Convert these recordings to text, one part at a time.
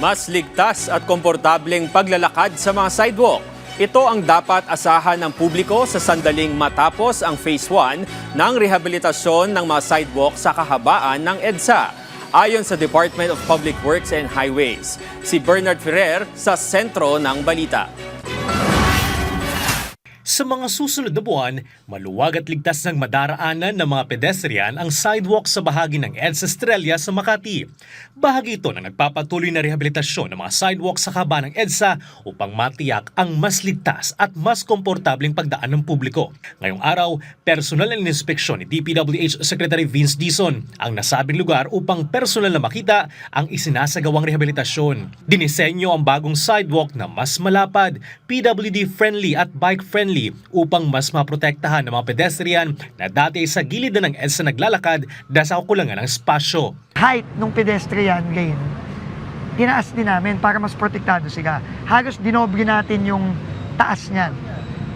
Mas ligtas at komportableng paglalakad sa mga sidewalk. Ito ang dapat asahan ng publiko sa sandaling matapos ang Phase 1 ng rehabilitasyon ng mga sidewalk sa kahabaan ng EDSA. Ayon sa Department of Public Works and Highways, si Bernard Ferrer sa sentro ng balita. Sa mga susunod na buwan, maluwag at ligtas ng madaraanan ng mga pedestrian ang sidewalk sa bahagi ng EDSA Estrella sa Makati. Bahagi ito ng nagpapatuloy na rehabilitasyon ng mga sidewalk sa kaba ng EDSA upang matiyak ang mas ligtas at mas komportableng pagdaan ng publiko. Ngayong araw, personal na inspeksyon ni DPWH Secretary Vince Dizon ang nasabing lugar upang personal na makita ang isinasagawang rehabilitasyon. Dinisenyo ang bagong sidewalk na mas malapad, PWD-friendly at bike-friendly upang mas maprotektahan ng mga pedestrian na dati sa gilid na ng EDSA naglalakad dahil sa kakulangan ng espasyo. Height ng pedestrian lane, tinaas din namin para mas protektado sila. Halos dinoble natin yung taas niyan.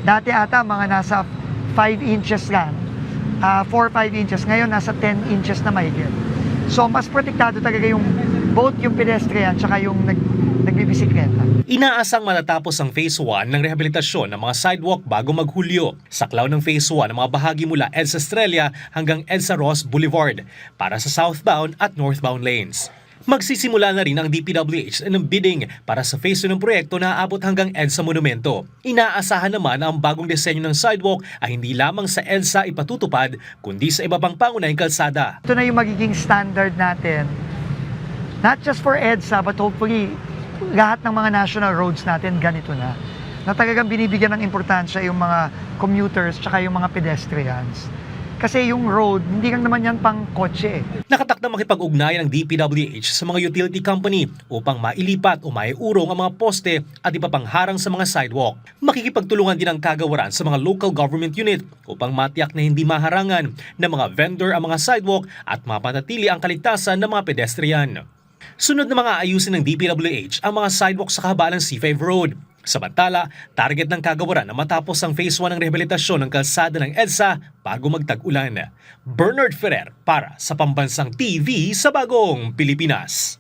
Dati ata mga nasa 5 inches lang, 4-5 inches. Ngayon nasa 10 inches na mahigit. So mas protektado talaga yung both yung pedestrian tsaka yung nagbibisikleta. Inaasang matatapos ang Phase 1 ng rehabilitasyon ng mga sidewalk bago maghulyo. Saklaw ng Phase 1 ang mga bahagi mula EDSA Estrella hanggang EDSA Ross Boulevard para sa southbound at northbound lanes. Magsisimula na rin ang DPWH ng bidding para sa Phase 2 ng proyekto na aabot hanggang EDSA Monumento. Inaasahan naman na ang bagong disenyo ng sidewalk ay hindi lamang sa EDSA ipatutupad kundi sa iba pang pangunahing kalsada. Ito na yung magiging standard natin, not just for EDSA but hopefully lahat ng mga national roads natin ganito na. Na talagang binibigyan ng importansya yung mga commuters tsaka yung mga pedestrians. Kasi yung road, hindi lang naman yan pang kotse. Nakatakdang makipag-ugnayan ng DPWH sa mga utility company upang mailipat o maiurong ang mga poste at iba pang harang sa mga sidewalk. Makikipagtulungan din ang kagawaran sa mga local government unit upang matiyak na hindi maharangan ng mga vendor ang mga sidewalk at mapanatili ang kaligtasan ng mga pedestrian. Sunod na mga ayusin ng DPWH ang mga sidewalk sa kahabaan ng C5 Road. Samantala, target ng kagawaran na matapos ang Phase 1 ng rehabilitasyon ng kalsada ng EDSA bago magtag-ulan. Bernard Ferrer para sa Pambansang TV sa Bagong Pilipinas.